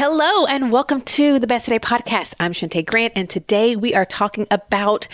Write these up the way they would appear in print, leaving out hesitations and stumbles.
Hello and welcome to the Best Today podcast. I'm Shantae Grant, and today we are talking about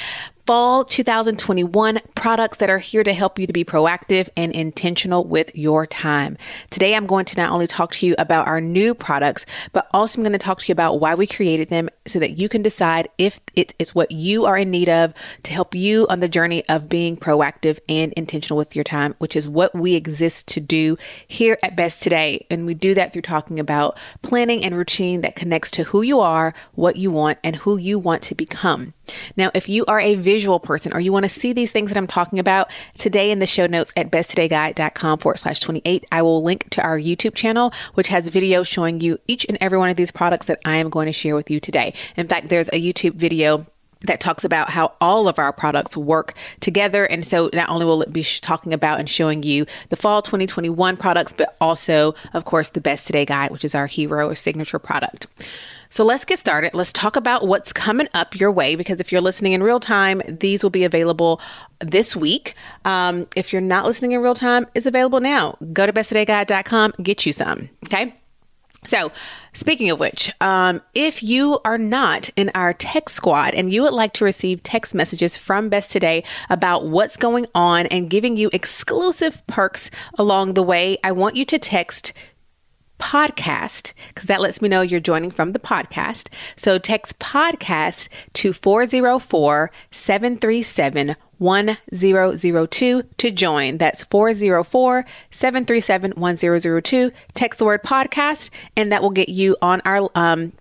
Fall 2021 products that are here to help you to be proactive and intentional with your time. Today, I'm going to not only talk to you about our new products, but also I'm going to talk to you about why we created them so that you can decide if it is what you are in need of to help you on the journey of being proactive and intentional with your time, which is what we exist to do here at Best Today. And we do that through talking about planning and routine that connects to who you are, what you want, and who you want to become. Now, if you are a visual person or you want to see these things that I'm talking about today in the show notes at besttodayguide.com/28, I will link to our YouTube channel, which has videos showing you each and every one of these products that I am going to share with you today. In fact, there's a YouTube video that talks about how all of our products work together. And so not only will it be talking about and showing you the fall 2021 products, but also, of course, the Best Today Guide, which is our hero or signature product. So let's get started. Let's talk about what's coming up your way, because if you're listening in real time, these will be available this week. If you're not listening in real time, it's available now. Go to besttodayguide.com, get you some. Okay. So speaking of which, if you are not in our text squad and you would like to receive text messages from Best Today about what's going on and giving you exclusive perks along the way, I want you to text podcast, because that lets me know you're joining from the podcast. So text podcast to 404-737-1002 to join. That's 404-737-1002. Text the word podcast, and that will get you on our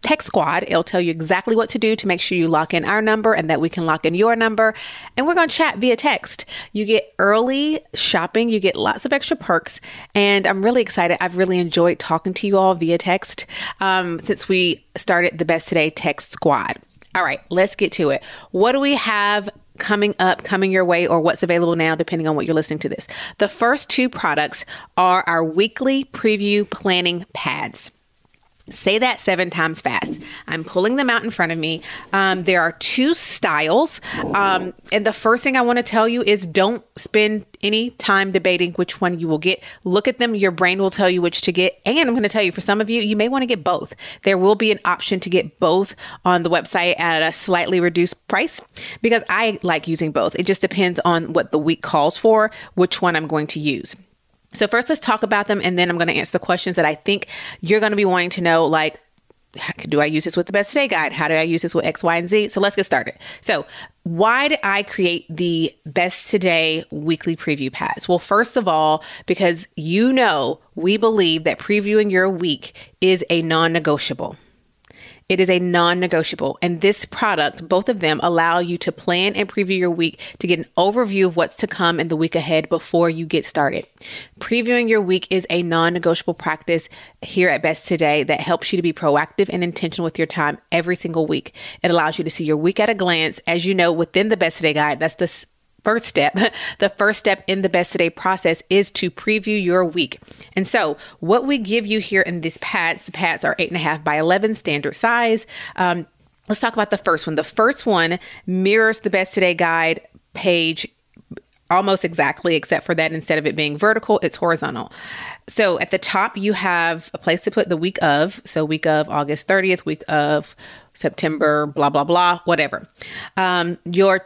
text squad. It'll tell you exactly what to do to make sure you lock in our number and that we can lock in your number. And we're going to chat via text. You get early shopping. You get lots of extra perks. And I'm really excited. I've really enjoyed talking to you all via text since we started the Best Today text squad. All right, let's get to it. What do we have coming your way, or what's available now, depending on what you're listening to this? The first two products are our weekly preview planning pads. Say that 7 times fast. I'm pulling them out in front of me. There are 2 styles. And the first thing I want to tell you is don't spend any time debating which one you will get. Look at them. Your brain will tell you which to get. And I'm going to tell you, for some of you, you may want to get both. There will be an option to get both on the website at a slightly reduced price, because I like using both. It just depends on what the week calls for, which one I'm going to use. So first, let's talk about them, and then I'm going to answer the questions that I think you're going to be wanting to know, like, do I use this with the Best Today Guide? How do I use this with X, Y, and Z? So let's get started. So why did I create the Best Today weekly preview pads? Well, first of all, because we believe that previewing your week is a non-negotiable. It is a non-negotiable. And this product, both of them, allow you to plan and preview your week to get an overview of what's to come in the week ahead before you get started. Previewing your week is a non-negotiable practice here at Best Today that helps you to be proactive and intentional with your time every single week. It allows you to see your week at a glance. As you know, within the Best Today Guide, that's the first step. The first step in the Best Today process is to preview your week. And so what we give you here in these pads, the pads are 8.5 by 11 standard size. Let's talk about the first one. The first one mirrors the Best Today Guide page almost exactly, except for that instead of it being vertical, it's horizontal. So at the top, you have a place to put the week of. So week of August 30th, week of September, blah, blah, blah, whatever. Your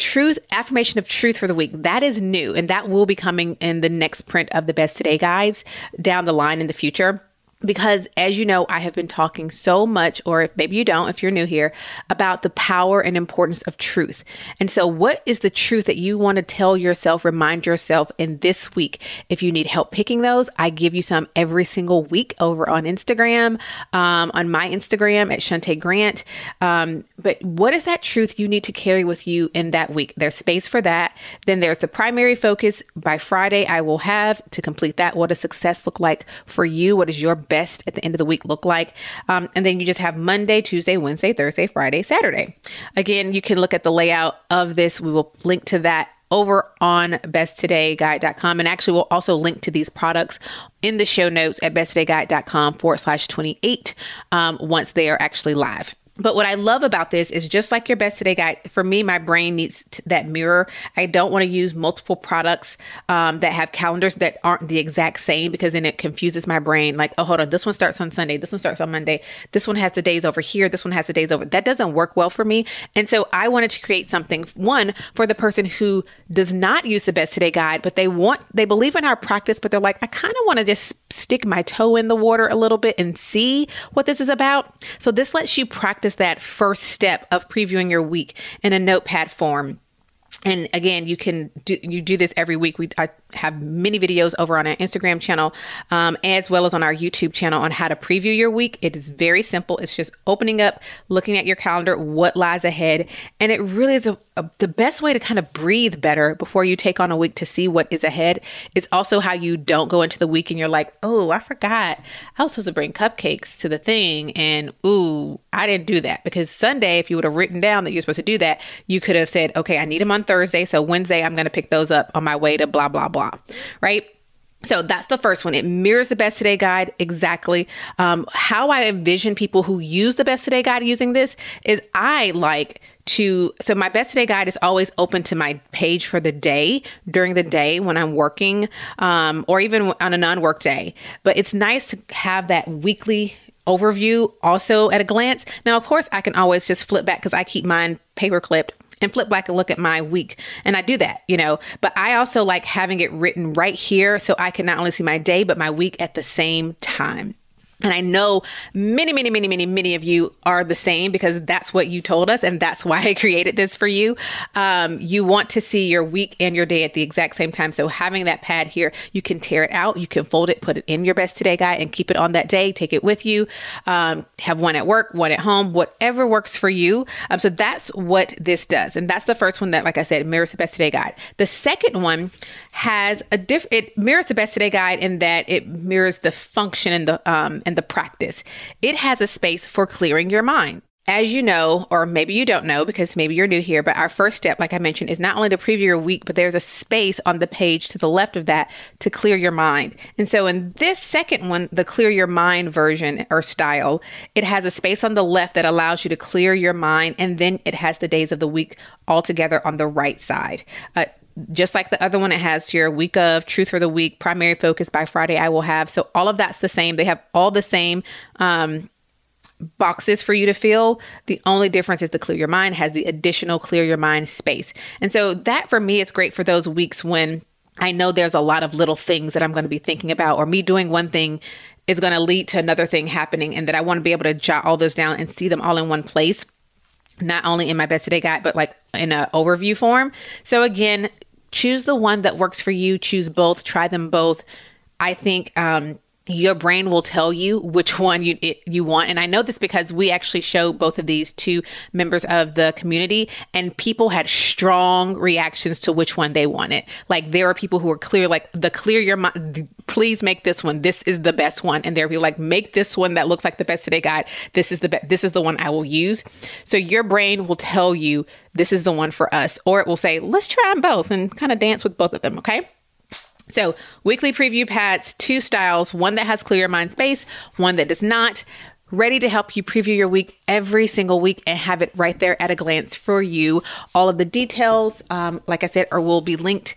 affirmation of truth for the week, that is new. And that will be coming in the next print of the Best Today guides down the line in the future. Because as you know, I have been talking so much, or if maybe you don't, if you're new here, about the power and importance of truth. And so what is the truth that you want to tell yourself, remind yourself in this week? If you need help picking those, I give you some every single week over on Instagram, on my Instagram at Shantae Grant. But what is that truth you need to carry with you in that week? There's space for that. Then there's the primary focus. By Friday, I will have to complete that. What does success look like for you? What is your best at the end of the week look like? And then you just have Monday, Tuesday, Wednesday, Thursday, Friday, Saturday. Again, you can look at the layout of this. We will link to that over on besttodayguide.com. And actually, we'll also link to these products in the show notes at besttodayguide.com/28 once they are actually live. But what I love about this is just like your best today guide, for me, my brain needs that mirror. I don't want to use multiple products that have calendars that aren't the exact same, because then it confuses my brain. Like, oh, hold on, this one starts on Sunday. This one starts on Monday. This one has the days over here. This one has the days over. That doesn't work well for me. And so I wanted to create something, one, for the person who does not use the best today guide, but they believe in our practice, but they're like, I kind of want to just stick my toe in the water a little bit and see what this is about. So this lets you practice that first step of previewing your week in a notepad form. And again, you do this every week. I have many videos over on our Instagram channel, as well as on our YouTube channel on how to preview your week. It is very simple. It's just opening up, looking at your calendar, what lies ahead. And it really is the best way to kind of breathe better before you take on a week to see what is ahead. Is also how you don't go into the week and you're like, oh, I forgot I was supposed to bring cupcakes to the thing. And ooh, I didn't do that. Because Sunday, if you would have written down that you're supposed to do that, you could have said, okay, I need them on Thursday. So Wednesday, I'm going to pick those up on my way to blah, blah, blah. Right? So that's the first one. It mirrors the Best Today Guide exactly. How I envision people who use the Best Today Guide using this is so my Best Today Guide is always open to my page for the day, during the day when I'm working, or even on a non-work day. But it's nice to have that weekly overview also at a glance. Now, of course, I can always just flip back, because I keep mine paper clipped, and flip back and look at my week. And I do that, but I also like having it written right here, so I can not only see my day, but my week at the same time. And I know many of you are the same, because that's what you told us. And that's why I created this for you. You want to see your week and your day at the exact same time. So having that pad here, you can tear it out, you can fold it, put it in your Best Today Guide and keep it on that day. Take it with you. Have one at work, one at home, whatever works for you. So that's what this does. And that's the first one that, like I said, mirrors the Best Today Guide. The second one has it mirrors the Best Today Guide in that it mirrors the function and the practice. It has a space for clearing your mind. As you know, or maybe you don't know, because maybe you're new here, but our first step, like I mentioned, is not only to preview your week, but there's a space on the page to the left of that to clear your mind. And so in this second one, the clear your mind version or style, it has a space on the left that allows you to clear your mind. And then it has the days of the week all together on the right side. Just like the other one, it has your week of, truth for the week, primary focus, by Friday I will have. So all of that's the same. They have all the same boxes for you to fill. The only difference is the clear your mind has the additional clear your mind space. And so that for me is great for those weeks when I know there's a lot of little things that I'm going to be thinking about, or me doing one thing is going to lead to another thing happening, and that I want to be able to jot all those down and see them all in one place, not only in my Best Today Guide, but like in an overview form. So again, choose the one that works for you. Choose both. Try them both. I think your brain will tell you which one you want. And I know this because we actually showed both of these to members of the community, and people had strong reactions to which one they wanted. Like, there are people who are clear, like the clear your mind, please make this one. This is the best one. And there are people like, make this one that looks like the Best Today Guide. This is the one I will use. So your brain will tell you this is the one for us, or it will say, let's try them both and kind of dance with both of them. Okay. So weekly preview pads, 2 styles, one that has clear your mind space, one that does not, ready to help you preview your week every single week and have it right there at a glance for you. All of the details, like I said, will be linked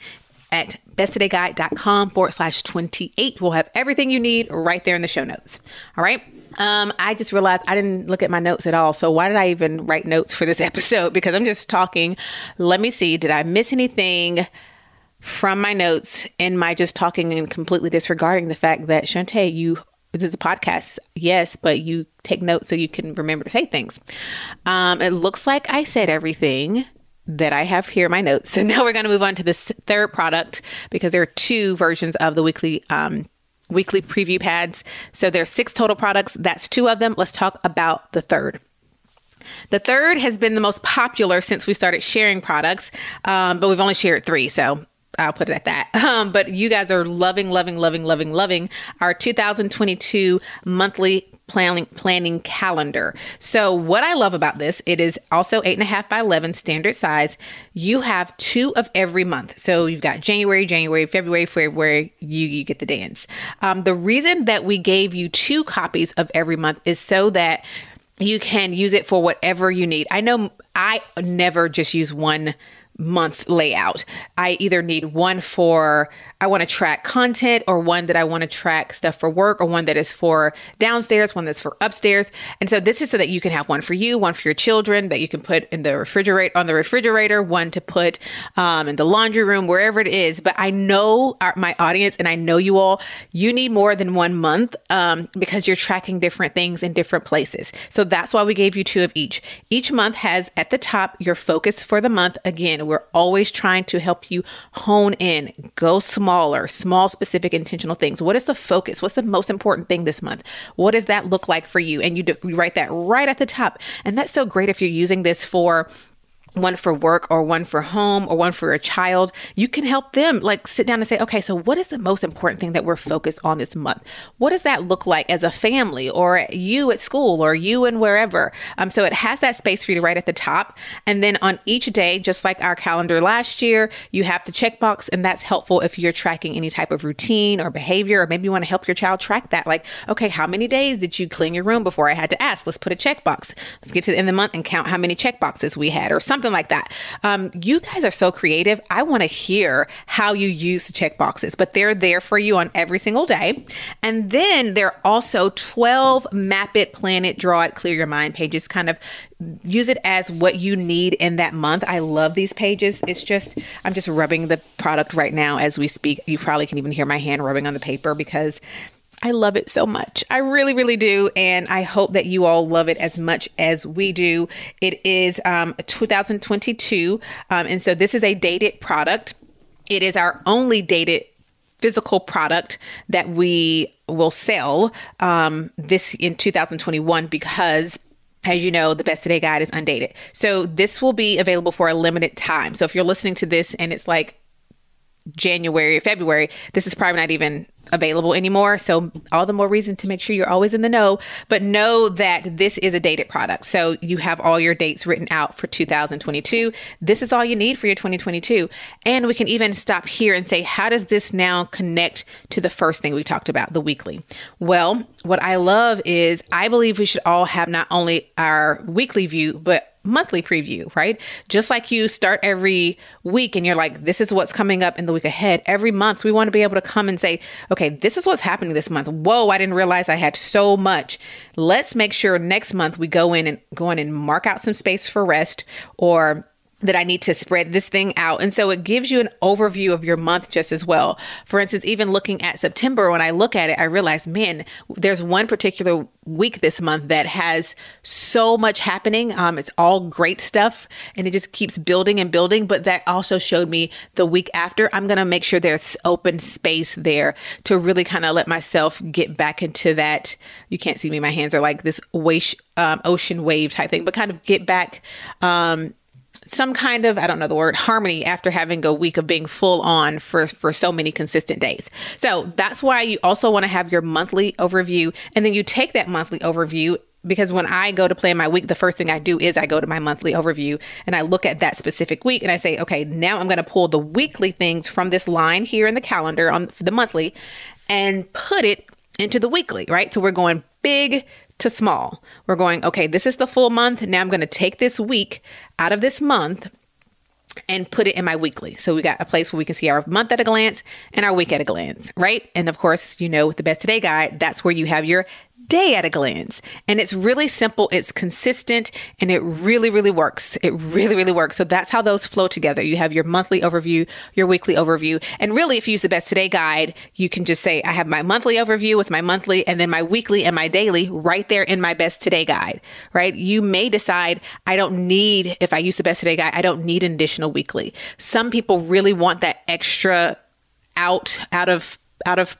at besttodayguide.com/28. We'll have everything you need right there in the show notes. All right. I just realized I didn't look at my notes at all. So why did I even write notes for this episode? Because I'm just talking. Let me see. Did I miss anything from my notes in my just talking and completely disregarding the fact that, Shantae, this is a podcast, yes, but you take notes so you can remember to say things. It looks like I said everything that I have here in my notes. So now we're going to move on to this third product, because there are 2 versions of the weekly preview pads. So there's 6 total products. That's 2 of them. Let's talk about the third. The third has been the most popular since we started sharing products, but we've only shared 3. So I'll put it at that. But you guys are loving our 2022 monthly planning calendar. So what I love about this, it is also 8.5 by 11 standard size. You have 2 of every month. So you've got January, February, you get the dance. The reason that we gave you 2 copies of every month is so that You can use it for whatever you need. I know I never just use one month layout. I either need one for I want to track content, or one that I want to track stuff for work, or one that is for downstairs, one that's for upstairs. And so this is so that you can have one for you, one for your children that you can put in the refrigerator, one to put in the laundry room, wherever it is. But I know my audience, and I know you all, you need more than 1 month because you're tracking different things in different places. So that's why we gave you 2 of each. Each month has at the top your focus for the month. Again, we're always trying to help you hone in, go small, specific, intentional things. What is the focus? What's the most important thing this month? What does that look like for you? And you write that right at the top. And that's so great if you're using this for one for work, or one for home, or one for a child. You can help them like sit down and say, okay, so what is the most important thing that we're focused on this month? What does that look like as a family, or you at school, or you and wherever? So it has that space for you to write at the top. And then on each day, just like our calendar last year, you have the checkbox, and that's helpful if you're tracking any type of routine or behavior, or maybe you want to help your child track that. Like, okay, how many days did you clean your room before I had to ask? Let's put a checkbox. Let's get to the end of the month and count how many checkboxes we had, or something like that. You guys are so creative. I want to hear how you use the check boxes, but they're there for you on every single day. And then there are also 12 map it, plan it, draw it, clear your mind pages. Kind of use it as what you need in that month. I love these pages. I'm just rubbing the product right now as we speak. You probably can even hear my hand rubbing on the paper because I love it so much. I really, really do. And I hope that you all love it as much as we do. It is 2022. And so this is a dated product. It is our only dated physical product that we will sell this in 2021 because, as you know, the Best Today Guide is undated. So this will be available for a limited time. So if you're listening to this and it's like January, February, this is probably not even available anymore. So all the more reason to make sure you're always in the know, but know that this is a dated product. So you have all your dates written out for 2022. This is all you need for your 2022. And we can even stop here and say, how does this now connect to the first thing we talked about, the weekly? Well, what I love is I believe we should all have not only our weekly view, but monthly preview, right? Just like you start every week and you're like, this is what's coming up in the week ahead. Every month, we want to be able to come and say, okay, this is what's happening this month. Whoa, I didn't realize I had so much. Let's make sure next month we go in and mark out some space for rest, or that I need to spread this thing out. And so it gives you an overview of your month just as well. For instance, even looking at September, when I look at it, I realize, man, there's one particular week this month that has so much happening. It's all great stuff and it just keeps building and building. But that also showed me the week after, I'm going to make sure there's open space there to really kind of let myself get back into that. You can't see me. My hands are like this ocean wave type thing, but kind of get back, some kind of, I don't know the word, harmony after having a week of being full on for so many consistent days. So that's why you also want to have your monthly overview. And then you take that monthly overview, because when I go to plan my week, the first thing I do is I go to my monthly overview and I look at that specific week and I say, okay, now I'm going to pull the weekly things from this line here in the calendar on the monthly and put it into the weekly, right? So we're going big to small. We're going, okay, this is the full month. Now I'm going to take this week out of this month and put it in my weekly. So we got a place where we can see our month at a glance and our week at a glance, right? And of course, you know, with the Best Today Guide, that's where you have your day at a glance. And it's really simple. It's consistent and it really, really works. It really, really works. So that's how those flow together. You have your monthly overview, your weekly overview. And really, if you use the Best Today Guide, you can just say, I have my monthly overview with my monthly and then my weekly and my daily right there in my Best Today Guide, right? You may decide, I don't need, if I use the Best Today Guide, I don't need an additional weekly. Some people really want that extra out of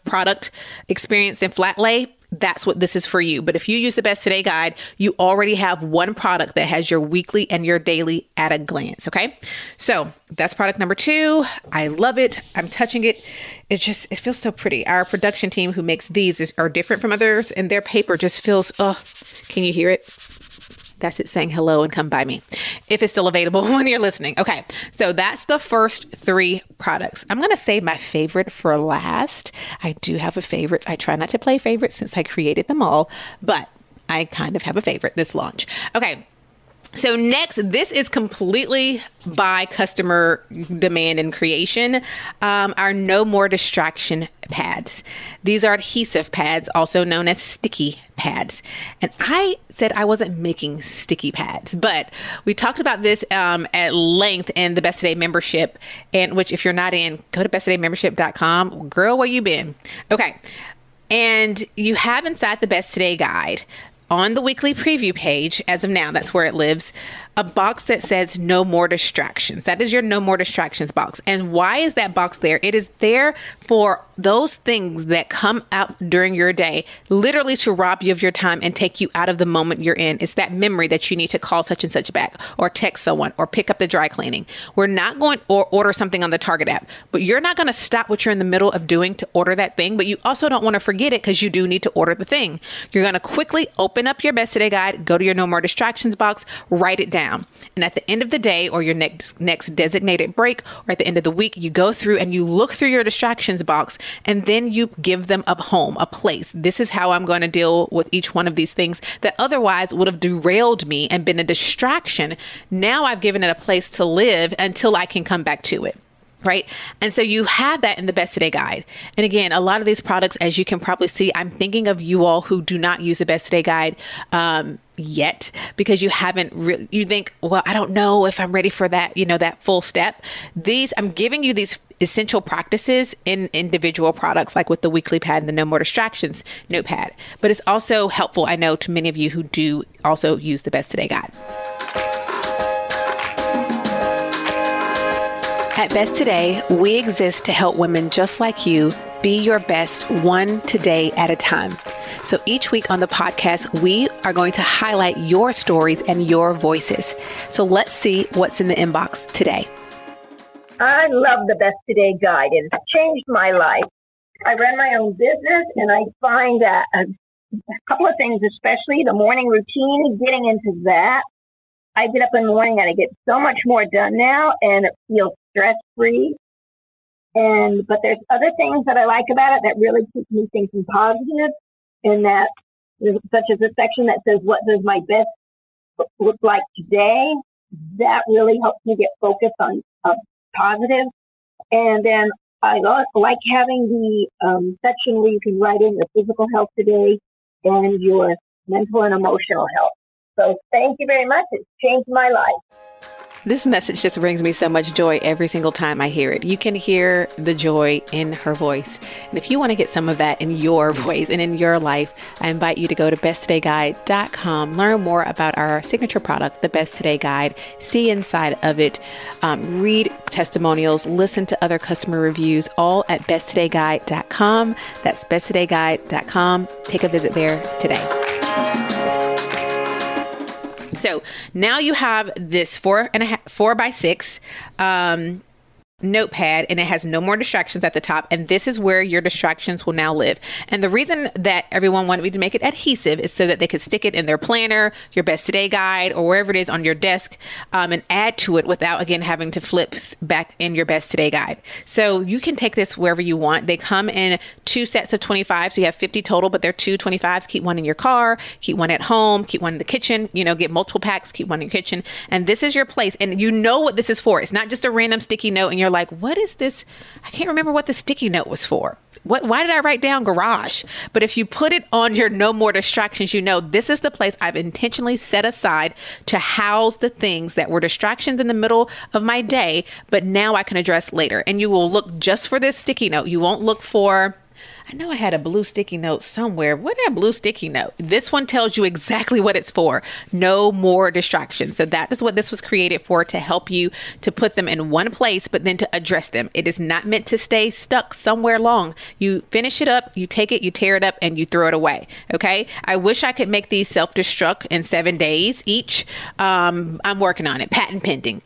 product experience in flat lay. That's what this is for you. But if you use the Best Today Guide, you already have one product that has your weekly and your daily at a glance. Okay. So that's product number 2. I love it. I'm touching it. It feels so pretty. Our production team who makes these are different from others, and their paper just feels, can you hear it? That's it saying hello and come by me if it's still available when you're listening. Okay, so that's the first 3 products. I'm going to save my favorite for last. I do have a favorite. I try not to play favorites since I created them all, but I kind of have a favorite this launch. Okay. So next, this is completely by customer demand and creation, our No More Distraction pads. These are adhesive pads, also known as sticky pads. And I said I wasn't making sticky pads, but we talked about this at length in the Best Today membership, and which if you're not in, go to besttodaymembership.com. Girl, where you been? Okay. And you have inside the Best Today guide, on the weekly preview page, as of now, that's where it lives, a box that says no more distractions. That is your no more distractions box. And why is that box there? It is there for those things that come out during your day, literally to rob you of your time and take you out of the moment you're in. It's that memory that you need to call such and such back, or text someone, or pick up the dry cleaning. We're not going or order something on the Target app, but you're not going to stop what you're in the middle of doing to order that thing. But you also don't want to forget it, because you do need to order the thing. You're going to quickly open up your Best Today guide, go to your no more distractions box, write it down. And at the end of the day, or your next designated break, or at the end of the week, you go through and you look through your distractions box, and then you give them a home, a place. This is how I'm going to deal with each one of these things that otherwise would have derailed me and been a distraction. Now I've given it a place to live until I can come back to it. Right. And so you have that in the Best Today guide. And again, a lot of these products, as you can probably see, I'm thinking of you all who do not use the Best Today guide yet, because you haven't really, you think, well, I don't know if I'm ready for that, that full step. I'm giving you these essential practices in individual products, like with the weekly pad and the No More Distractions notepad. But it's also helpful, I know, to many of you who do also use the Best Today guide. At Best Today, we exist to help women just like you be your best one today at a time. So each week on the podcast, we are going to highlight your stories and your voices. So let's see what's in the inbox today. I love the Best Today guide. It's changed my life. I run my own business, and I find that a couple of things, especially the morning routine, getting into that. I get up in the morning and I get so much more done now, and it feels stress-free. But there's other things that I like about it that really keep me thinking positive, and that, such as a section that says, what does my best look like today? That really helps me get focused on positive. And then I like having the section where you can write in your physical health today and your mental and emotional health. So thank you very much. It's changed my life. This message just brings me so much joy every single time I hear it. You can hear the joy in her voice. And if you want to get some of that in your voice and in your life, I invite you to go to besttodayguide.com, learn more about our signature product, the Best Today Guide, see inside of it, read testimonials, listen to other customer reviews, all at besttodayguide.com. That's besttodayguide.com. Take a visit there today. So now you have this 4x6 notepad, and it has no more distractions at the top. And this is where your distractions will now live. And the reason that everyone wanted me to make it adhesive is so that they could stick it in their planner, your Best Today guide, or wherever it is on your desk, and add to it without, again, having to flip back in your Best Today guide. So you can take this wherever you want. They come in 2 sets of 25. So you have 50 total, but they're 2 25s. Keep one in your car, keep one at home, keep one in the kitchen, get multiple packs, keep one in your kitchen. And this is your place. And you know what this is for. It's not just a random sticky note and you're like, what is this? I can't remember what the sticky note was for. Why did I write down garage? But if you put it on your No More Distractions, this is the place I've intentionally set aside to house the things that were distractions in the middle of my day, but now I can address later. And you will look just for this sticky note. You won't look for, I know I had a blue sticky note somewhere. What is a blue sticky note? This one tells you exactly what it's for. No more distractions. So that is what this was created for, to help you to put them in one place, but then to address them. It is not meant to stay stuck somewhere long. You finish it up, you take it, you tear it up, and you throw it away. Okay. I wish I could make these self-destruct in 7 days each. I'm working on it. Patent pending.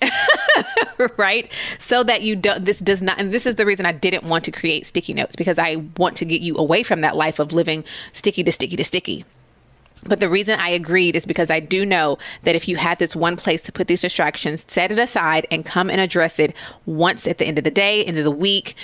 Right? So that you don't, this does not, and this is the reason I didn't want to create sticky notes, because I want to get you away from that life of living sticky to sticky to sticky. But the reason I agreed is because I do know that if you had this one place to put these distractions, set it aside and come and address it once at the end of the day, end of the week,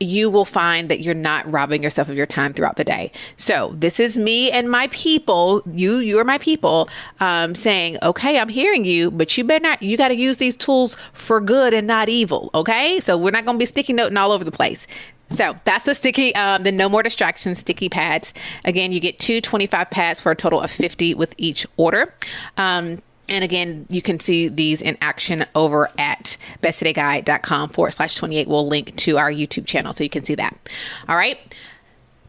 you will find that you're not robbing yourself of your time throughout the day. So this is me and my people, you are my people, saying, okay, I'm hearing you, but you better not, you got to use these tools for good and not evil. Okay. So we're not going to be sticky noting all over the place. So that's the the No More Distractions sticky pads. Again, you get 225 pads for a total of 50 with each order. And again, you can see these in action over at besttodayguide.com/28. We'll link to our YouTube channel so you can see that. All right.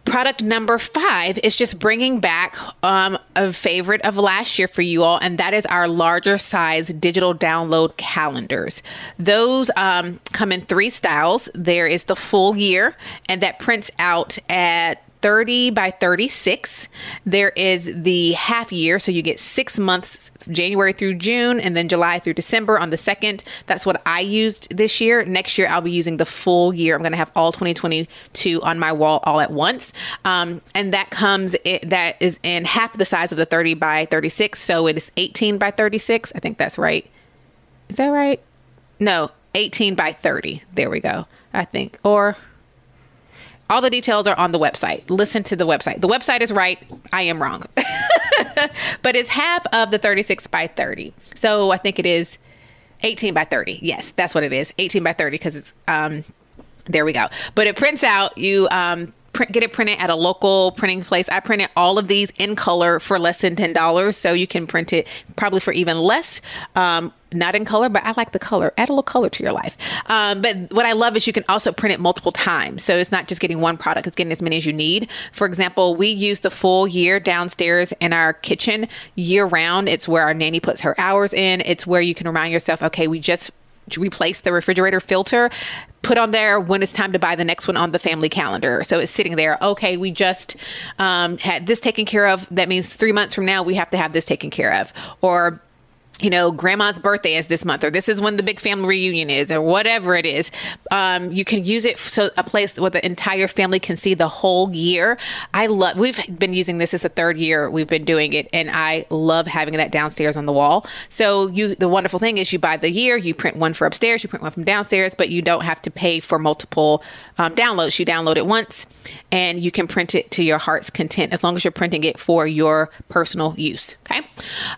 Product number 5 is just bringing back a favorite of last year for you all, and that is our larger size digital download calendars. Those come in 3 styles. There is the full year, and that prints out at 30 by 36. There is the half year. So you get 6 months, January through June, and then July through December on the 2nd. That's what I used this year. Next year, I'll be using the full year. I'm going to have all 2022 on my wall all at once. And that is in half the size of the 30 by 36. So it is 18 by 36. I think that's right. Is that right? No, 18 by 30. There we go. I think, or all the details are on the website. Listen to the website. The website is right. I am wrong. But it's half of the 36 by 30. So I think it is 18 by 30. Yes, that's what it is. 18 by 30 because it's, there we go. But it prints out, you get it printed at a local printing place. I printed all of these in color for less than $10. So you can print it probably for even less. Not in color, but I like the color. Add a little color to your life. But what I love is you can also print it multiple times. So it's not just getting one product, it's getting as many as you need. For example, we use the full year downstairs in our kitchen year round. It's where our nanny puts her hours in. It's where you can remind yourself, okay, we just replace the refrigerator filter, put on there when it's time to buy the next one on the family calendar. So it's sitting there. Okay, we just had this taken care of. That means 3 months from now, we have to have this taken care of. Or grandma's birthday is this month, or this is when the big family reunion is, or whatever it is. You can use it so a place where the entire family can see the whole year. We've been using this as the 3rd year we've been doing it, and I love having that downstairs on the wall. So the wonderful thing is you buy the year, you print one for upstairs, you print one from downstairs, but you don't have to pay for multiple downloads. You download it once and you can print it to your heart's content as long as you're printing it for your personal use. Okay.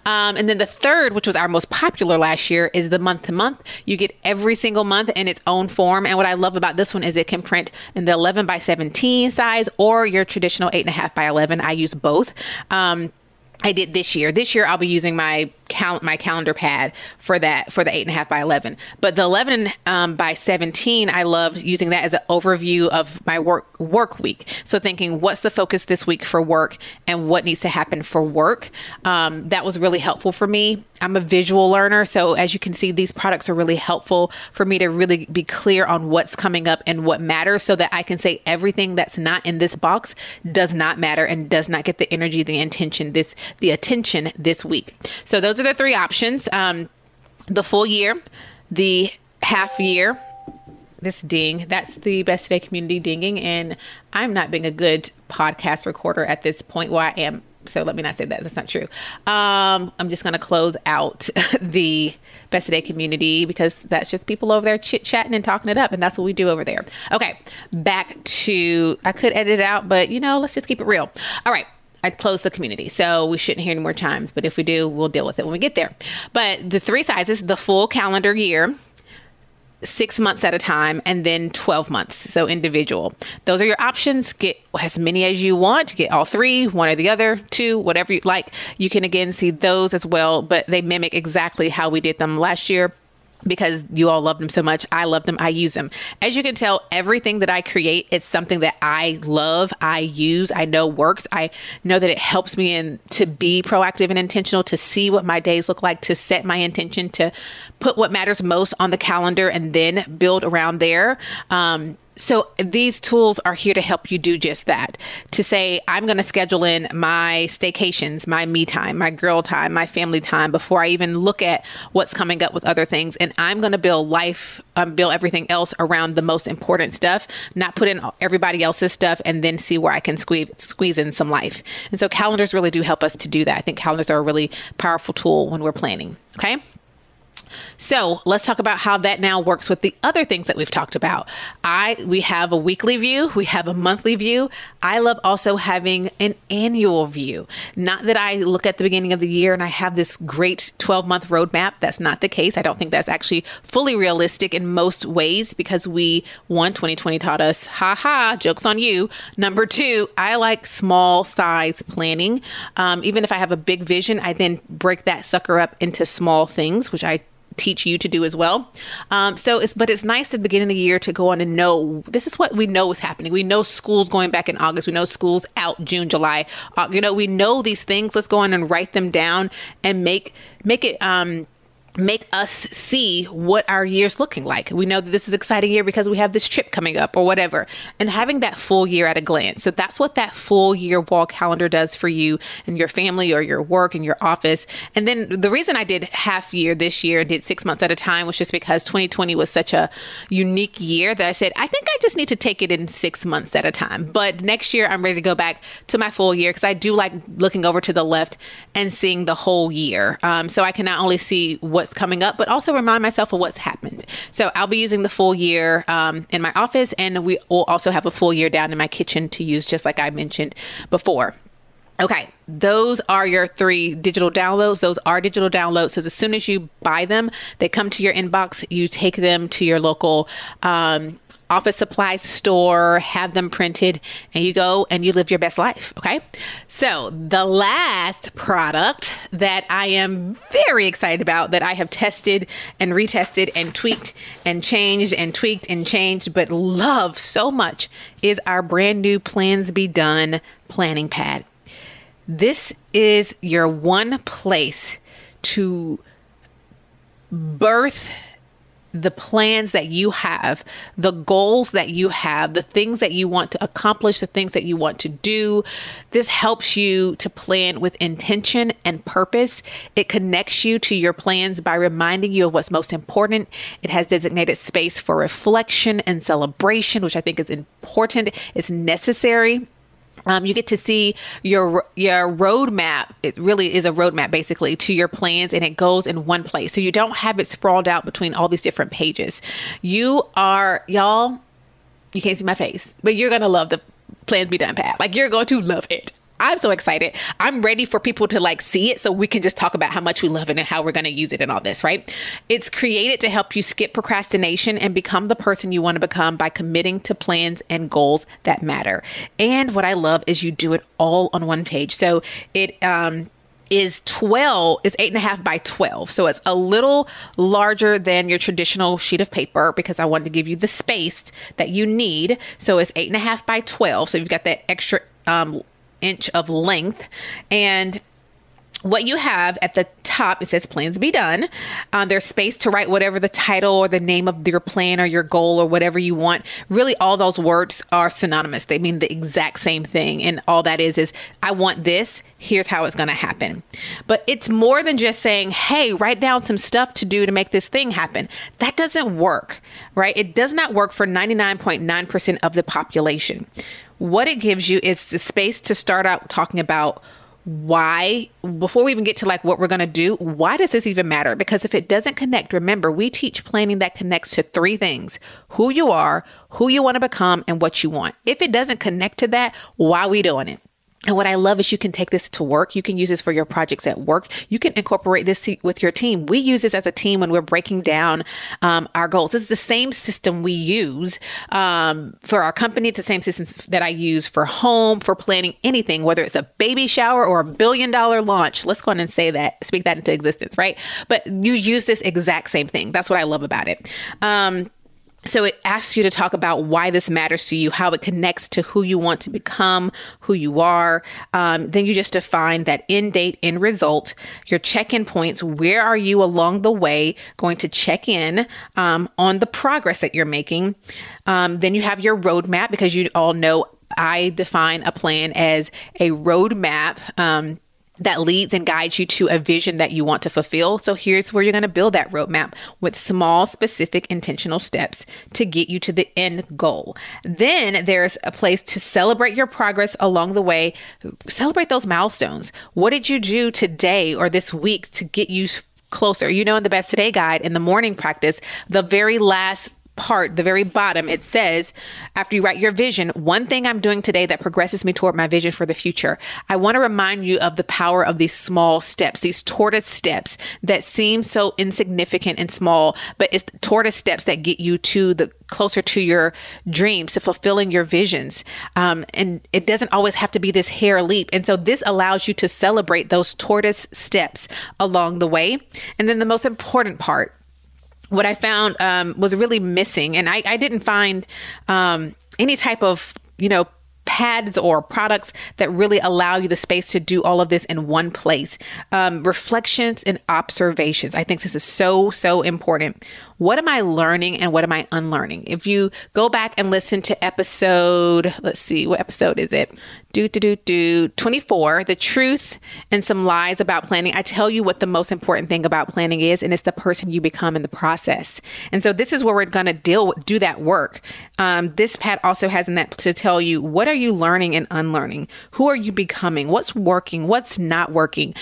And then the third, which was our most popular last year, is the month to month. You get every single month in its own form. And what I love about this one is it can print in the 11 by 17 size or your traditional 8.5 by 11. I use both. I did this year. This year, I'll be using my calendar pad for the 8.5 by 11. But the 11 by 17, I love using that as an overview of my work week. So thinking, what's the focus this week for work and what needs to happen for work? That was really helpful for me. I'm a visual learner. So as you can see, these products are really helpful for me to really be clear on what's coming up and what matters, so that I can say everything that's not in this box does not matter and does not get the energy, the attention this week. So those are the 3 options. The full year, the half year, this ding, that's the Best Today community dinging. And I'm not being a good podcast recorder at this point. Well, I am. So let me not say that. That's not true. I'm just going to close out the Best Today community because that's just people over there chit-chatting and talking it up. And that's what we do over there. Okay. Back to, I could edit it out, but let's just keep it real. All right. I closed the community, so we shouldn't hear any more chimes. But if we do, we'll deal with it when we get there. But the 3 sizes, the full calendar year, 6 months at a time, and then 12 months. So individual. Those are your options. Get as many as you want. Get all 3, one or the other, 2, whatever you like. You can again see those as well, but they mimic exactly how we did them last year. Because you all loved them so much. I love them. I use them. As you can tell, everything that I create is something that I love, I use, I know works. I know that it helps me to be proactive and intentional, to see what my days look like, to set my intention, to put what matters most on the calendar and then build around there. So these tools are here to help you do just that. To say, I'm going to schedule in my staycations, my me time, my girl time, my family time before I even look at what's coming up with other things. And I'm going to build everything else around the most important stuff, not put in everybody else's stuff and then see where I can squeeze in some life. And so calendars really do help us to do that. I think calendars are a really powerful tool when we're planning. Okay. So let's talk about how that now works with the other things that we've talked about. We have a weekly view. We have a monthly view. I love also having an annual view. Not that I look at the beginning of the year and I have this great 12-month roadmap. That's not the case. I don't think that's actually fully realistic in most ways because 2020 taught us, joke's on you. Number two, I like small size planning. Even if I have a big vision, I then break that sucker up into small things, which I teach you to do as well. But it's nice at the beginning of the year to go on and know this is what we know is happening. We know school's going back in August. We know school's out June, July. We know these things. Let's go on and write them down and make us see what our year's looking like. We know that this is an exciting year because we have this trip coming up or whatever, and having that full year at a glance. So that's what that full year wall calendar does for you and your family or your work and your office. And then the reason I did half year this year and did 6 months at a time was just because 2020 was such a unique year that I said, I think I just need to take it in 6 months at a time. But next year I'm ready to go back to my full year because I do like looking over to the left and seeing the whole year. So I can not only see what's coming up, but also remind myself of what's happened. So I'll be using the full year in my office, and we will also have a full year down in my kitchen to use, just like I mentioned before. Okay, those are your 3 digital downloads. Those are digital downloads. So as soon as you buy them, they come to your inbox. You take them to your local office supply store, have them printed, and you go and you live your best life. Okay. So the last product that I am very excited about, that I have tested and retested and tweaked and changed and tweaked and changed, but love so much, is our brand new Plans Be Done planning pad. This is your one place to birth the plans that you have, the goals that you have, the things that you want to accomplish, the things that you want to do. This helps you to plan with intention and purpose. It connects you to your plans by reminding you of what's most important. It has designated space for reflection and celebration, which I think is important. It's necessary. You get to see your roadmap. It really is a roadmap basically to your plans, and it goes in one place. So you don't have it sprawled out between all these different pages. You can't see my face, but you're going to love the Plans Be Done pad. Like, you're going to love it. I'm so excited. I'm ready for people to see it so we can just talk about how much we love it and how we're going to use it and all this, right? It's created to help you skip procrastination and become the person you want to become by committing to plans and goals that matter. And what I love is you do it all on one page. So it is 8.5 by 12. So it's a little larger than your traditional sheet of paper because I wanted to give you the space that you need. So it's 8.5 by 12. So you've got that extra inch of length. And what you have at the top, it says Plans Be Done. There's space to write whatever the title or the name of your plan or your goal or whatever you want. Really, all those words are synonymous. They mean the exact same thing. And all that is I want this. Here's how it's going to happen. But it's more than just saying, hey, write down some stuff to do to make this thing happen. That doesn't work, right? It does not work for 99.9% of the population. What it gives you is the space to start out talking about why, before we even get to what we're going to do, why does this even matter? Because if it doesn't connect, remember, we teach planning that connects to 3 things: who you are, who you want to become, and what you want. If it doesn't connect to that, why are we doing it? And what I love is you can take this to work. You can use this for your projects at work. You can incorporate this with your team. We use this as a team when we're breaking down our goals. It's the same system we use for our company. It's the same system that I use for home, for planning anything, whether it's a baby shower or $1 billion launch. Let's go on and speak that into existence, right? But you use this exact same thing. That's what I love about it. So it asks you to talk about why this matters to you, how it connects to who you want to become, who you are. Then you just define that end date, end result, your check-in points. Where are you along the way going to check in on the progress that you're making? Then you have your roadmap, because you all know I define a plan as a roadmap that leads and guides you to a vision that you want to fulfill. So here's where you're going to build that roadmap with small, specific, intentional steps to get you to the end goal. Then there's a place to celebrate your progress along the way. Celebrate those milestones. What did you do today or this week to get you closer. You know, in the Best Today guide, in the morning practice, the very last part, the very bottom, it says, after you write your vision, one thing I'm doing today that progresses me toward my vision for the future. I want to remind you of the power of these small steps, these tortoise steps that seem so insignificant and small, but it's the tortoise steps that get you to the closer to your dreams, to fulfilling your visions. And it doesn't always have to be this hair leap. And so this allows you to celebrate those tortoise steps along the way. And then the most important part, what I found was really missing, and I didn't find any type of, pads or products that really allow you the space to do all of this in one place. Reflections and observations. I think this is so, so important. What am I learning and what am I unlearning? If you go back and listen to episode, let's see, what episode is it? 24, the truth and some lies about planning. I tell you what the most important thing about planning is, and it's the person you become in the process. And so this is where we're going to do that work. This pad also has in that to tell you, what are you learning and unlearning? Who are you becoming? What's working? What's not working?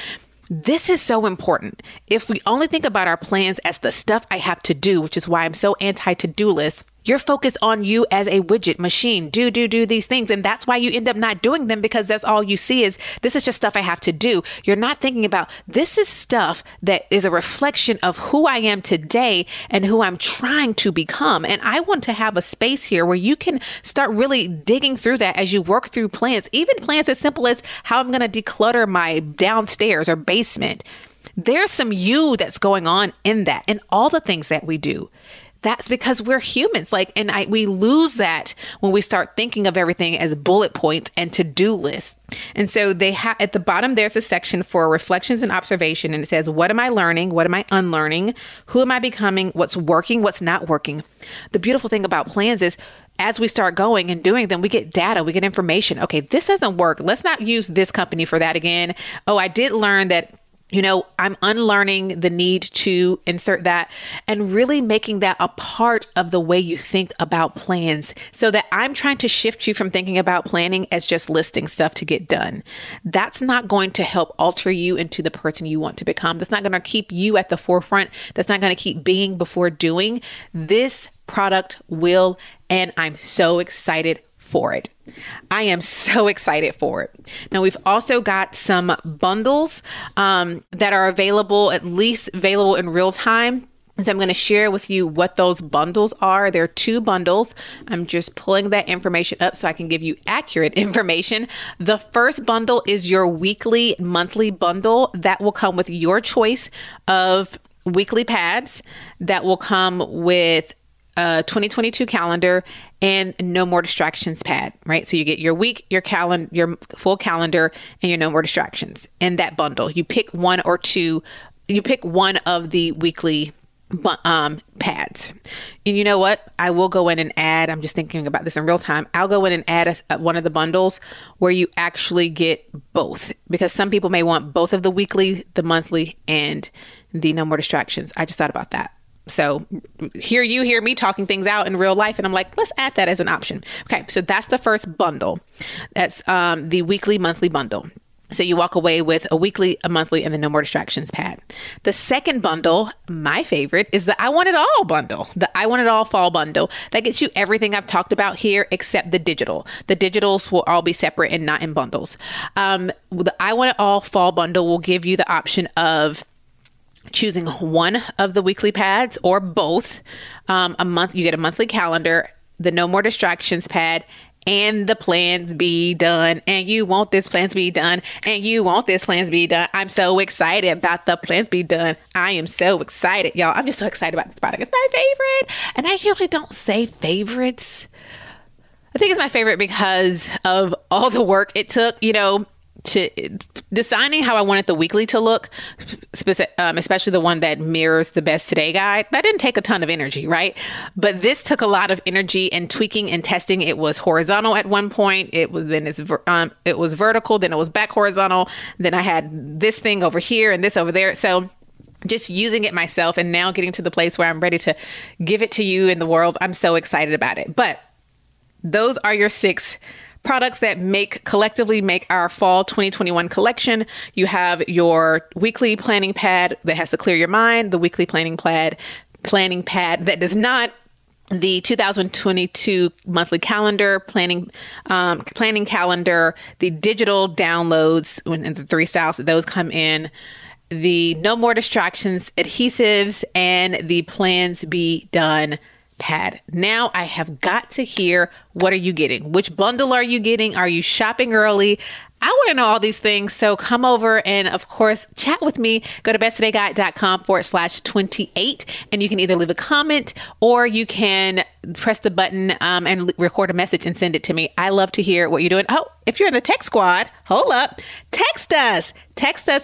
This is so important. If we only think about our plans as the stuff I have to do, which is why I'm so anti-to-do list, you're focused on you as a widget machine. Do these things. And that's why you end up not doing them, because that's all you see is, this is just stuff I have to do. You're not thinking about, this is stuff that is a reflection of who I am today and who I'm trying to become. And I want to have a space here where you can start really digging through that as you work through plans, even plans as simple as how I'm going to declutter my downstairs or basement. There's some you that's going on in that, and all the things that we do. That's because we're humans. We lose that when we start thinking of everything as bullet points and to-do lists. And so they have at the bottom, there's a section for reflections and observation. And it says, what am I learning? What am I unlearning? Who am I becoming? What's working? What's not working? The beautiful thing about plans is, as we start going and doing them, we get data, we get information. Okay, this doesn't work. Let's not use this company for that again. Oh, I did learn that, I'm unlearning the need to insert that, and really making that a part of the way you think about plans, so that I'm trying to shift you from thinking about planning as just listing stuff to get done. That's not going to help alter you into the person you want to become. That's not going to keep you at the forefront. That's not going to keep being before doing. This product will, and I'm so excited for it. I am so excited for it. Now, we've also got some bundles that are available, at least available in real time. And so I'm going to share with you what those bundles are. There are 2 bundles. I'm just pulling that information up so I can give you accurate information. The first bundle is your weekly, monthly bundle that will come with your choice of weekly pads, that will come with a 2022 calendar and No More Distractions pad, right? So you get your week, your calendar, your full calendar, and your No More Distractions in that bundle. You pick one or two, you pick one of the weekly pads. And you know what? I will go in and add, I'm just thinking about this in real time. I'll go in and add one of the bundles where you actually get both, because some people may want both of the weekly, the monthly, and the No More Distractions. I just thought about that. So here you hear me talking things out in real life, and I'm like, let's add that as an option. Okay, so that's the first bundle. That's the weekly, monthly bundle. So you walk away with a weekly, a monthly, and the No More Distractions pad. The second bundle, my favorite, is the I Want It All bundle, the I Want It All fall bundle. That gets you everything I've talked about here except the digital. The digitals will all be separate and not in bundles. The I Want It All fall bundle will give you the option of choosing one of the weekly pads or both. A month, you get a monthly calendar, the No More Distractions pad, and the plans be done. And you want this plans be done. And you want this plans be done. I'm so excited about the plans be done. I am so excited, y'all. I'm just so excited about this product. It's my favorite. And I usually don't say favorites. I think it's my favorite because of all the work it took, to designing how I wanted the weekly to look, especially the one that mirrors the Best Today guide. That didn't take a ton of energy, right? But this took a lot of energy and tweaking and testing. It was horizontal at one point. It was vertical. Then it was back horizontal. Then I had this thing over here and this over there. So just using it myself and now getting to the place where I'm ready to give it to you in the world. I'm so excited about it. But those are your 6 products that collectively make our fall 2021 collection. You have your weekly planning pad that has to clear your mind, the weekly planning pad that does not, the 2022 monthly calendar, planning calendar, the digital downloads, and the 3 styles that those come in, the no more distractions, adhesives, and the plans be done pad. Now I have got to hear, what are you getting? Which bundle are you getting? Are you shopping early? I want to know all these things. So come over and, of course, chat with me. Go to besttodayguide.com/28, and you can either leave a comment or you can press the button and record a message and send it to me. I love to hear what you're doing. Oh, if you're in the tech squad, hold up. Text us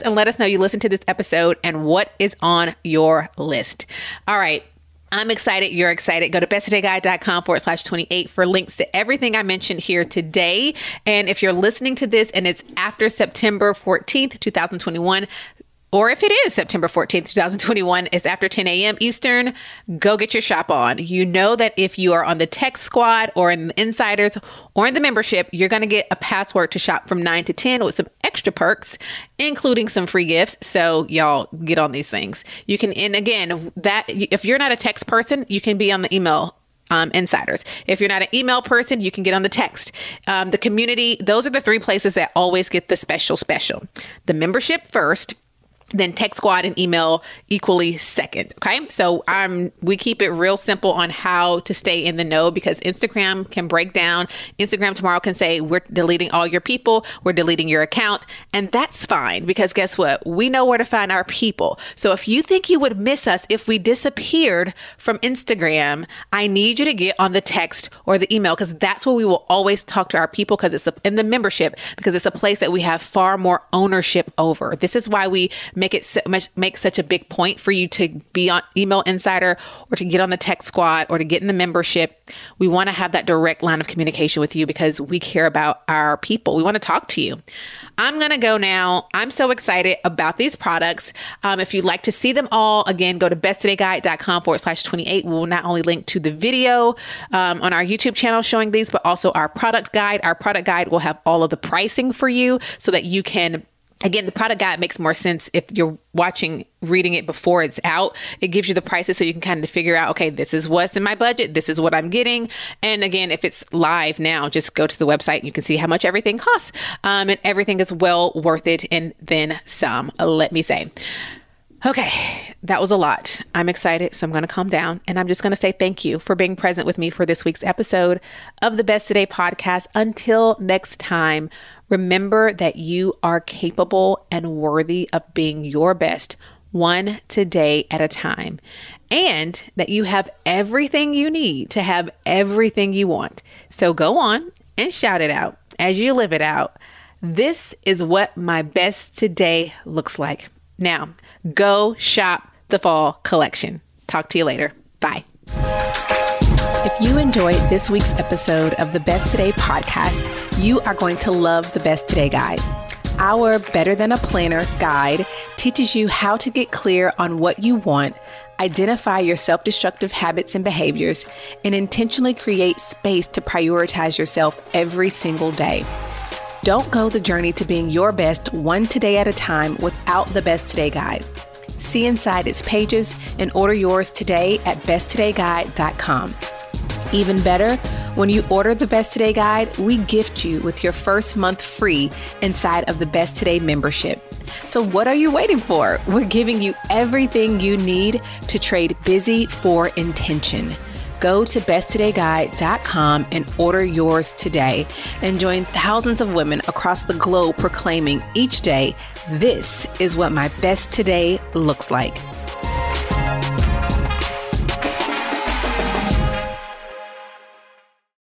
and let us know you listened to this episode and what is on your list. All right. I'm excited. You're excited. Go to besttodayguide.com/28 for links to everything I mentioned here today. And if you're listening to this and it's after September 14th, 2021, or if it is September 14th, 2021, it's after 10 a.m. Eastern, go get your shop on. You know that if you are on the tech squad or in the insiders or in the membership, you're going to get a password to shop from 9 to 10 with some extra perks, including some free gifts. So y'all get on these things. You can, and again, that if you're not a text person, you can be on the email insiders. If you're not an email person, you can get on the text. The community, those are the 3 places that always get the special. The membership first, then tech squad and email equally second. Okay. So we keep it real simple on how to stay in the know, because Instagram can break down. Instagram tomorrow can say, we're deleting all your people. We're deleting your account. And that's fine, because guess what? We know where to find our people. So if you think you would miss us if we disappeared from Instagram, I need you to get on the text or the email, because that's where we will always talk to our people, because it's in the membership, because it's a place that we have far more ownership over. This is why we make such a big point for you to be on Email Insider or to get on the Tech Squad or to get in the membership. We want to have that direct line of communication with you because we care about our people. We want to talk to you. I'm going to go now. I'm so excited about these products. If you'd like to see them all, again, go to besttodayguide.com/28. We will not only link to the video on our YouTube channel showing these, but also our product guide. Our product guide will have all of the pricing for you so that you can, again, the product guide makes more sense if you're reading it before it's out. It gives you the prices so you can kind of figure out, okay, this is what's in my budget. This is what I'm getting. And again, if it's live now, just go to the website and you can see how much everything costs. And everything is well worth it and then some, let me say. Okay, that was a lot. I'm excited, so I'm going to calm down, and I'm just going to say thank you for being present with me for this week's episode of the Best Today podcast. Until next time, remember that you are capable and worthy of being your best, one today at a time, and that you have everything you need to have everything you want. So go on and shout it out as you live it out. This is what my best today looks like. Now, go shop the fall collection. Talk to you later. Bye. If you enjoyed this week's episode of the Best Today podcast, you are going to love the Best Today guide. Our Better Than a Planner guide teaches you how to get clear on what you want, identify your self-destructive habits and behaviors, and intentionally create space to prioritize yourself every single day. Don't go the journey to being your best one today at a time without the Best Today guide. See inside its pages and order yours today at besttodayguide.com. Even better, when you order the Best Today guide, we gift you with your first month free inside of the Best Today membership. So what are you waiting for? We're giving you everything you need to trade busy for intention. Go to besttodayguide.com and order yours today and join thousands of women across the globe proclaiming each day, this is what my best today looks like.